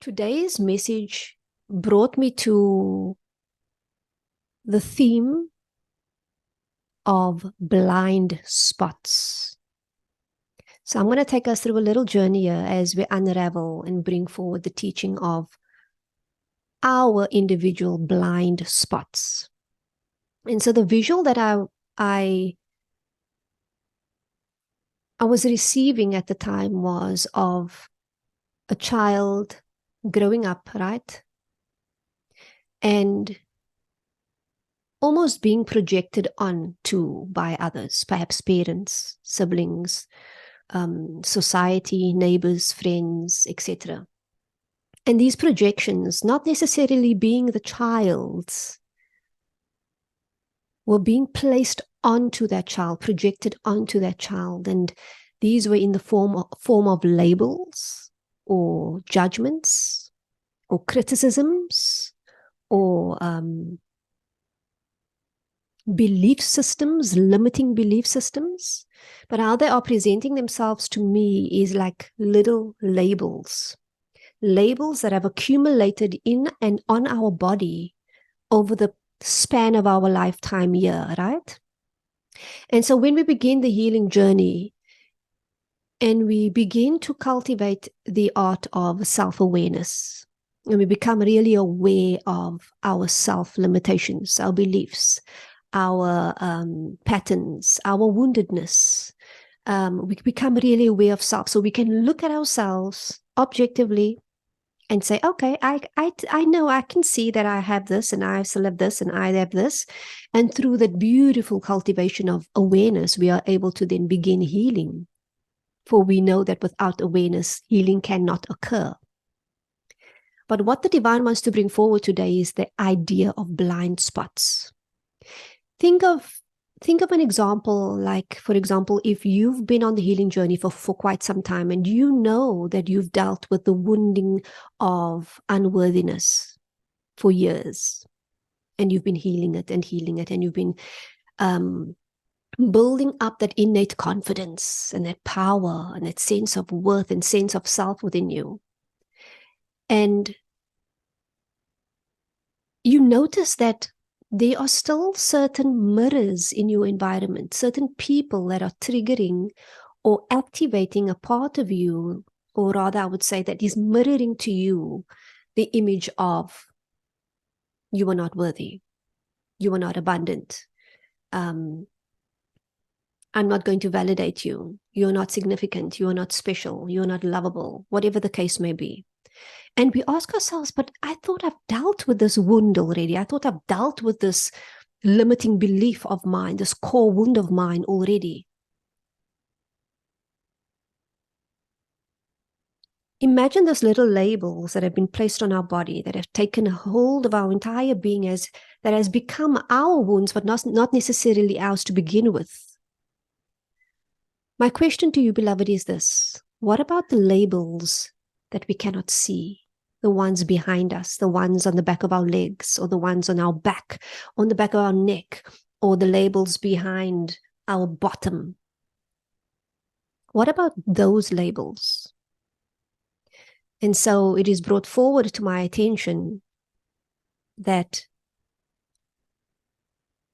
Today's message brought me to the theme of blind spots. So I'm going to take us through a little journey here as we unravel and bring forward the teaching of our individual blind spots. And so the visual that I was receiving at the time was of a child growing up, right? And almost being projected onto by others, perhaps parents, siblings, society, neighbors, friends, etc. And these projections, not necessarily being the child's, were being placed onto that child, projected onto that child. And these were in the form of labels or judgments or criticisms or belief systems, limiting belief systems. But how they are presenting themselves to me is like little labels that have accumulated in and on our body over the span of our lifetime here, right? And so when we begin the healing journey and we begin to cultivate the art of self-awareness, and we become really aware of our self-limitations, our beliefs, our patterns, our woundedness, we become really aware of self. So we can look at ourselves objectively and say, okay, I know, I can see that I have this and I still have this and I have this. And through that beautiful cultivation of awareness, we are able to then begin healing. For we know that without awareness, healing cannot occur. But what the divine wants to bring forward today is the idea of blind spots. Think of an example, like, for example, if you've been on the healing journey for quite some time and you know that you've dealt with the wounding of unworthiness for years, and you've been healing it, and you've been building up that innate confidence and that power and that sense of worth and sense of self within you. And you notice that there are still certain mirrors in your environment, certain people that are triggering or activating a part of you, or rather I would say that is mirroring to you the image of you are not worthy, you are not abundant, I'm not going to validate you, you're not significant, you're not special, you're not lovable, whatever the case may be. And we ask ourselves, but I thought I've dealt with this wound already. I thought I've dealt with this limiting belief of mine, this core wound of mine already. Imagine those little labels that have been placed on our body, that have taken a hold of our entire being, that has become our wounds, but not necessarily ours to begin with. My question to you, beloved, is this. What about the labels that we cannot see? The ones behind us, the ones on the back of our legs, or the ones on our back, on the back of our neck, or the labels behind our bottom. What about those labels? And so it is brought forward to my attention that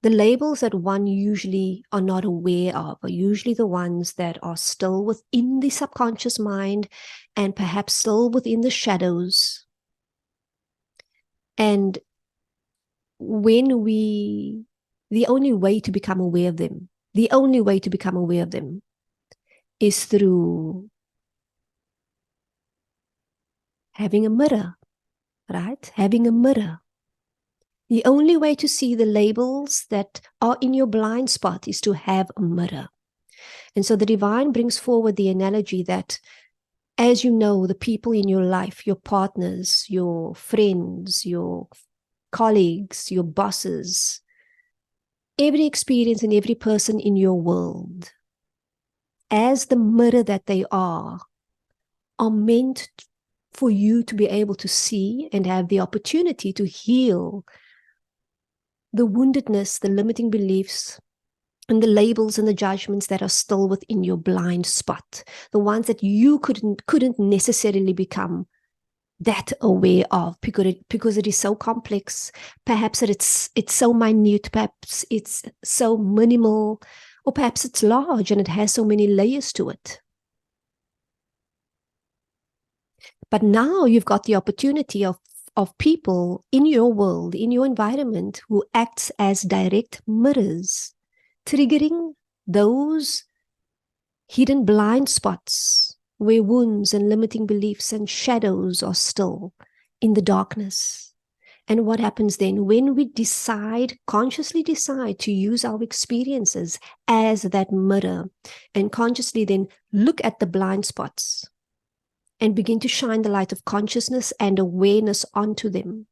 the labels that one usually are not aware of are usually the ones that are still within the subconscious mind and perhaps still within the shadows. And the only way to become aware of them, is through having a mirror, right? Having a mirror. The only way to see the labels that are in your blind spot is to have a mirror. And so the divine brings forward the analogy that, as you know, the people in your life, your partners, your friends, your colleagues, your bosses, every experience and every person in your world, as the mirror that they are meant for you to be able to see and have the opportunity to heal the woundedness, the limiting beliefs, and the labels and the judgments that are still within your blind spot, the ones that you couldn't necessarily become that aware of, because it is so complex. Perhaps it's so minute, perhaps it's so minimal, or perhaps it's large and it has so many layers to it. But now you've got the opportunity of people in your world, in your environment, who acts as direct mirrors, triggering those hidden blind spots where wounds and limiting beliefs and shadows are still in the darkness. And what happens then when we consciously decide to use our experiences as that mirror, and consciously then look at the blind spots and begin to shine the light of consciousness and awareness onto them?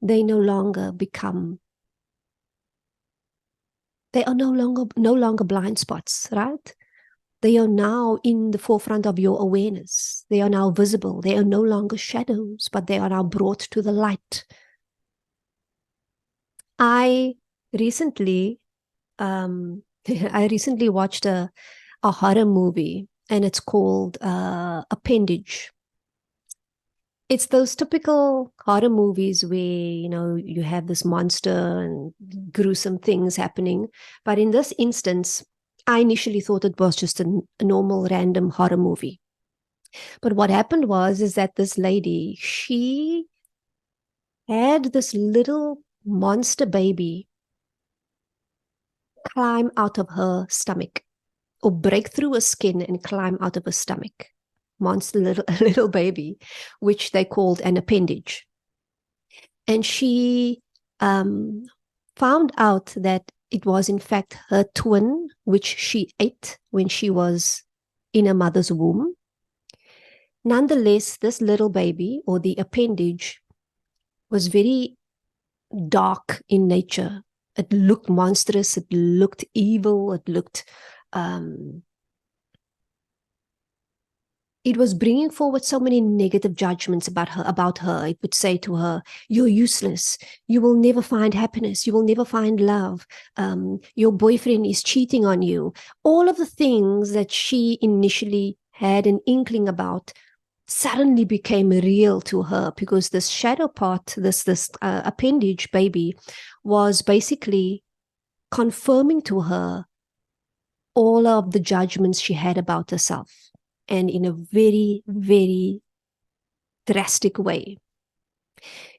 They are no longer blind spots, right? They are now in the forefront of your awareness. They are now visible. They are no longer shadows, but they are now brought to the light. I recently watched a horror movie, and it's called Appendage. It's those typical horror movies where, you have this monster and gruesome things happening. But in this instance, I initially thought it was just a normal random horror movie. But what happened is that this lady, she had this little monster baby climb out of her stomach, or break through her skin and climb out of her stomach. Monster little baby, which they called an appendage. And she found out that it was in fact her twin, which she ate when she was in her mother's womb. Nonetheless, this little baby, or the appendage, was very dark in nature. It looked monstrous, it looked evil, it looked it was bringing forward so many negative judgments about her. It would say to her, "You're useless. You will never find happiness. You will never find love. Your boyfriend is cheating on you." All of the things that she initially had an inkling about suddenly became real to her, because this shadow part, this appendage baby, was basically confirming to her all of the judgments she had about herself, and in a very, very drastic way.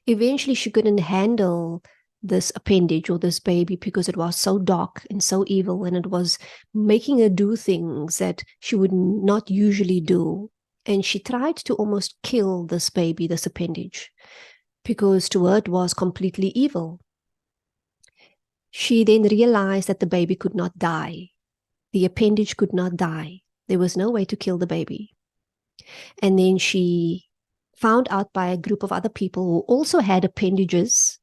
Eventually, she couldn't handle this appendage, or this baby, because it was so dark and so evil, and it was making her do things that she would not usually do. And she tried to almost kill this baby, this appendage, because to her it was completely evil. She then realized that the baby could not die. The appendage could not die. There was no way to kill the baby. And then she found out by a group of other people who also had appendages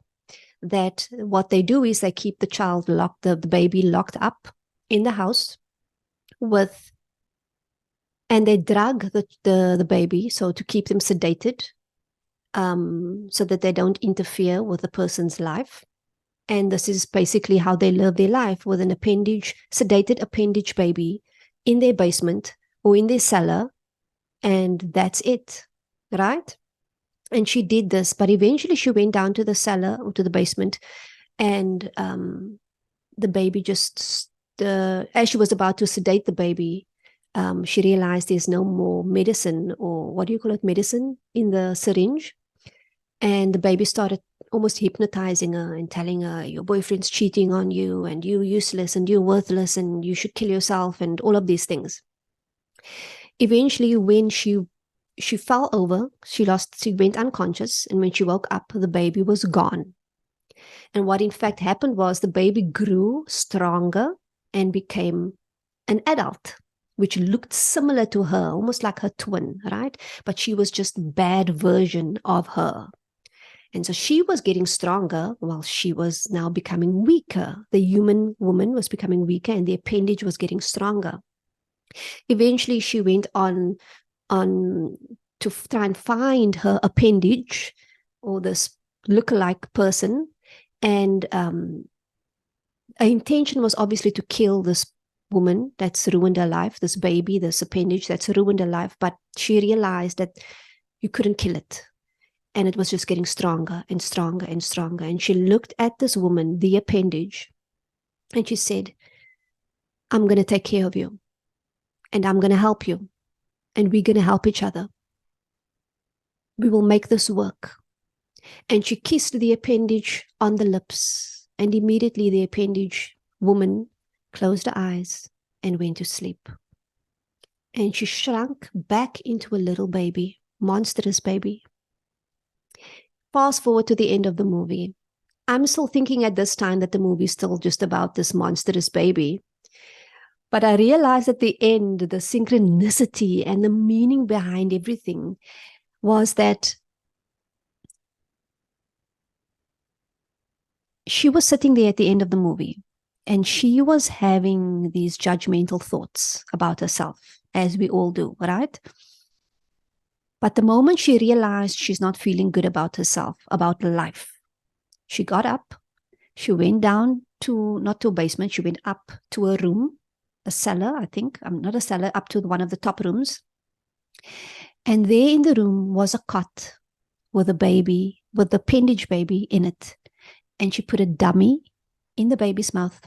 that what they do is they keep the baby locked up in the house and they drug the baby, so to keep them sedated, so that they don't interfere with the person's life. And this is basically how they live their life, with an sedated appendage baby in their basement or in their cellar, and that's it, right? And she did this, but eventually she went down to the cellar or to the basement, and the baby just, as she was about to sedate the baby, she realized there's no more medicine, or what do you call it, medicine in the syringe. And the baby started almost hypnotizing her and telling her, "Your boyfriend's cheating on you, and you're useless, and you're worthless, and you should kill yourself," and all of these things. Eventually, when she fell over, she went unconscious, and when she woke up, the baby was gone. And what in fact happened was the baby grew stronger and became an adult, which looked similar to her, almost like her twin, right? But she was just a bad version of her. And so she was getting stronger while she was now becoming weaker. The human woman was becoming weaker, and the appendage was getting stronger. Eventually, she went on to try and find her appendage, or this lookalike person. And her intention was obviously to kill this woman that's ruined her life, this baby, this appendage that's ruined her life. But she realized that you couldn't kill it. And it was just getting stronger and stronger and stronger. And she looked at this woman, the appendage, and she said, I'm going to take care of you. And I'm going to help you. And we're going to help each other. We will make this work. And she kissed the appendage on the lips. And immediately the appendage woman closed her eyes and went to sleep. And she shrunk back into a little baby, monstrous baby. Fast forward to the end of the movie. I'm still thinking at this time that the movie is still just about this monstrous baby. But I realized at the end, the synchronicity and the meaning behind everything was that she was sitting there at the end of the movie and she was having these judgmental thoughts about herself, as we all do, right? But the moment she realized she's not feeling good about herself, about life, she got up, she went down to, not to a basement, she went up to a room, a cellar, I think, not a cellar, up to one of the top rooms. And there in the room was a cot with a baby, with the appendage baby in it. And she put a dummy in the baby's mouth.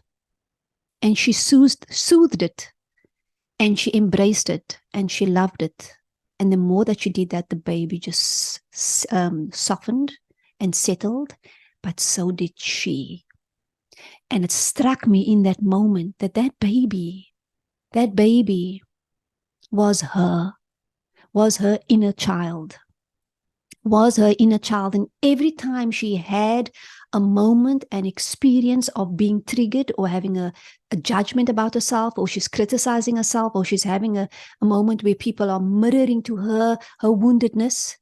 And she soothed it. And she embraced it. And she loved it. And the more that she did that, the baby just softened and settled. But so did she. And it struck me in that moment that that baby was her inner child. Was her inner child. And every time she had a moment, an experience of being triggered or having a judgment about herself, or she's criticizing herself, or she's having a moment where people are mirroring to her woundedness,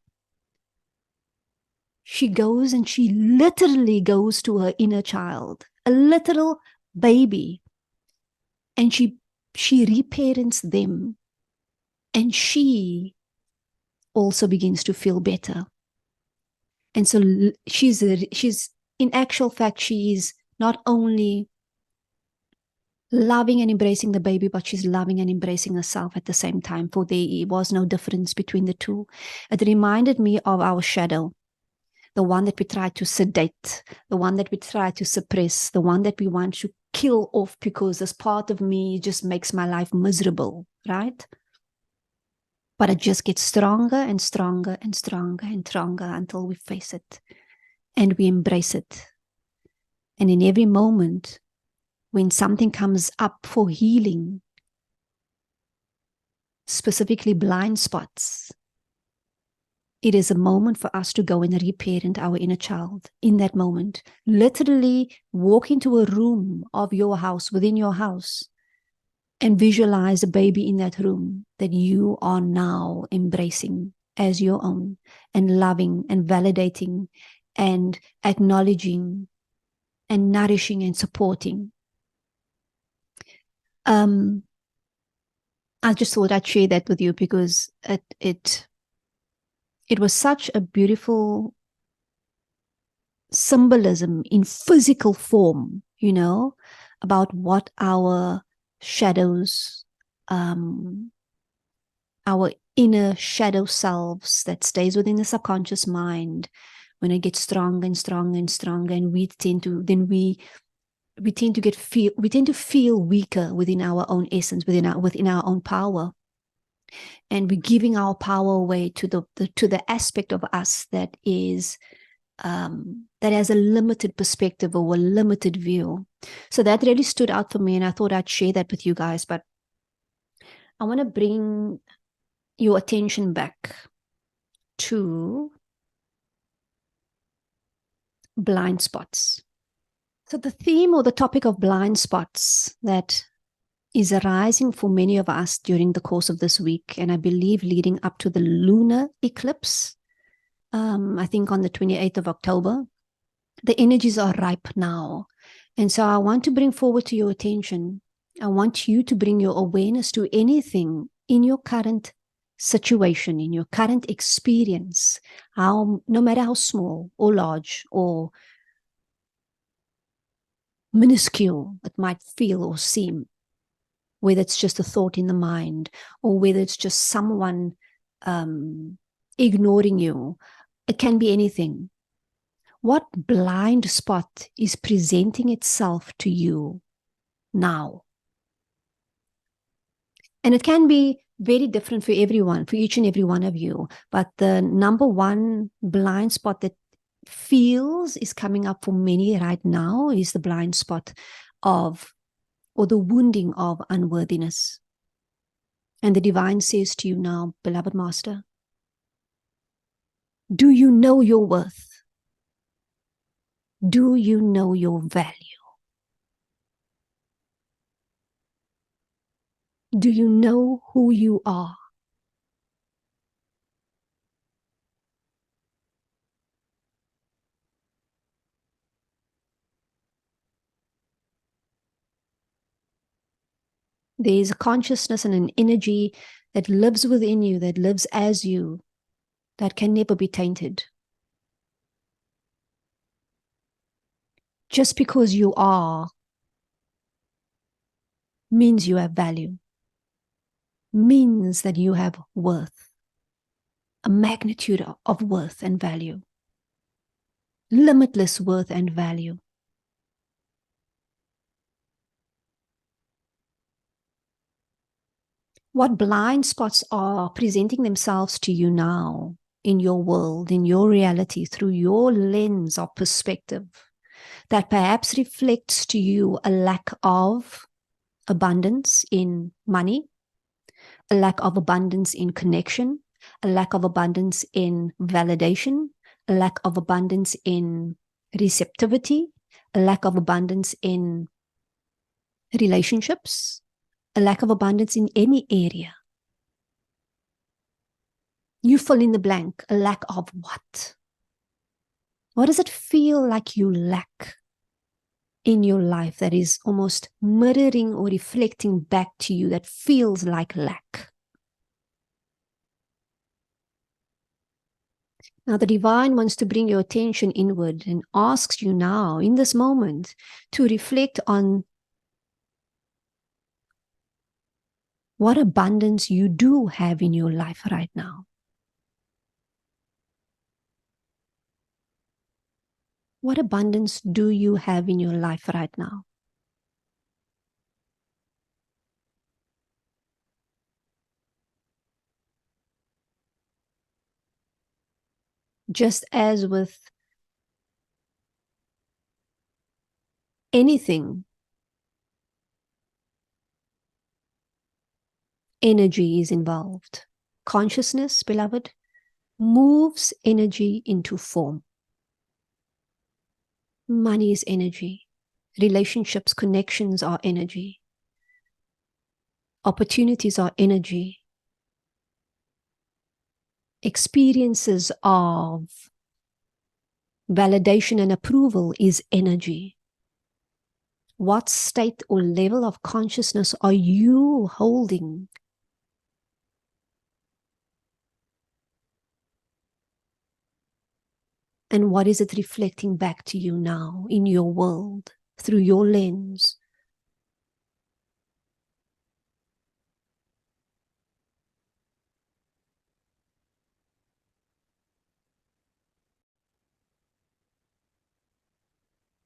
she goes and she literally goes to her inner child, a literal baby, and she reparents them, and she also begins to feel better. And so she's in actual fact, she is not only loving and embracing the baby, but she's loving and embracing herself at the same time, for there was no difference between the two. It reminded me of our shadow, the one that we try to sedate, the one that we try to suppress, the one that we want to kill off because this part of me just makes my life miserable, right? But it just gets stronger and stronger and stronger and stronger until we face it and we embrace it. And in every moment, when something comes up for healing, specifically blind spots, it is a moment for us to go and reparent our inner child in that moment. Literally walk into a room of your house, within your house, and visualize a baby in that room that you are now embracing as your own, and loving and validating and acknowledging and nourishing and supporting. I just thought I'd share that with you because it was such a beautiful symbolism in physical form, you know, about what our shadows, our inner shadow selves that stays within the subconscious mind, when it gets stronger and stronger and stronger, and we tend to feel weaker within our own essence, within our own power, and we're giving our power away to the aspect of us that is that has a limited perspective or a limited view. So that really stood out for me, and I thought I'd share that with you guys. But I want to bring your attention back to blind spots. So the theme or the topic of blind spots that is arising for many of us during the course of this week, and I believe leading up to the lunar eclipse, I think on the 28th of October, the energies are ripe now. And so I want to bring forward to your attention, I want you to bring your awareness to anything in your current situation, in your current experience, no matter how small or large or minuscule it might feel or seem, whether it's just a thought in the mind or whether it's just someone ignoring you, It can be anything. What blind spot is presenting itself to you now? And it can be very different for everyone, for each and every one of you. But the number one blind spot that feels is coming up for many right now is the blind spot of, or the wounding of unworthiness. And the divine says to you now, beloved master, do you know your worth? Do you know your value? Do you know who you are? There is a consciousness and an energy that lives within you, that lives as you, that can never be tainted. Just because you are means you have value, means that you have worth, a magnitude of worth and value, limitless worth and value. What blind spots are presenting themselves to you now in your world, in your reality, through your lens of perspective, that perhaps reflects to you a lack of abundance in money, a lack of abundance in connection, a lack of abundance in validation, a lack of abundance in receptivity, a lack of abundance in relationships, a lack of abundance in any area. You fill in the blank. A lack of what? What does it feel like you lack in your life that is almost mirroring or reflecting back to you that feels like lack? Now, the divine wants to bring your attention inward and asks you now, in this moment, to reflect on what abundance you do have in your life right now. What abundance do you have in your life right now? Just as with anything, energy is involved. Consciousness, beloved, moves energy into form. Money is energy. Relationships, connections are energy. Opportunities are energy. Experiences of validation and approval is energy. What state or level of consciousness are you holding? And what is it reflecting back to you now in your world, through your lens?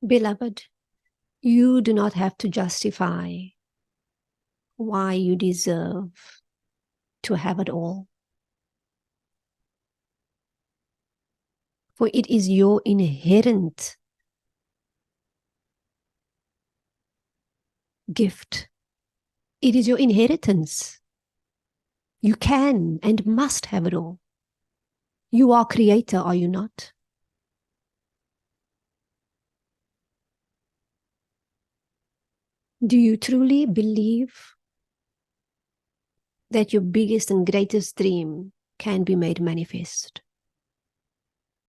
Beloved, you do not have to justify why you deserve to have it all. For it is your inherent gift. It is your inheritance. You can and must have it all. You are creator, are you not? Do you truly believe that your biggest and greatest dream can be made manifest?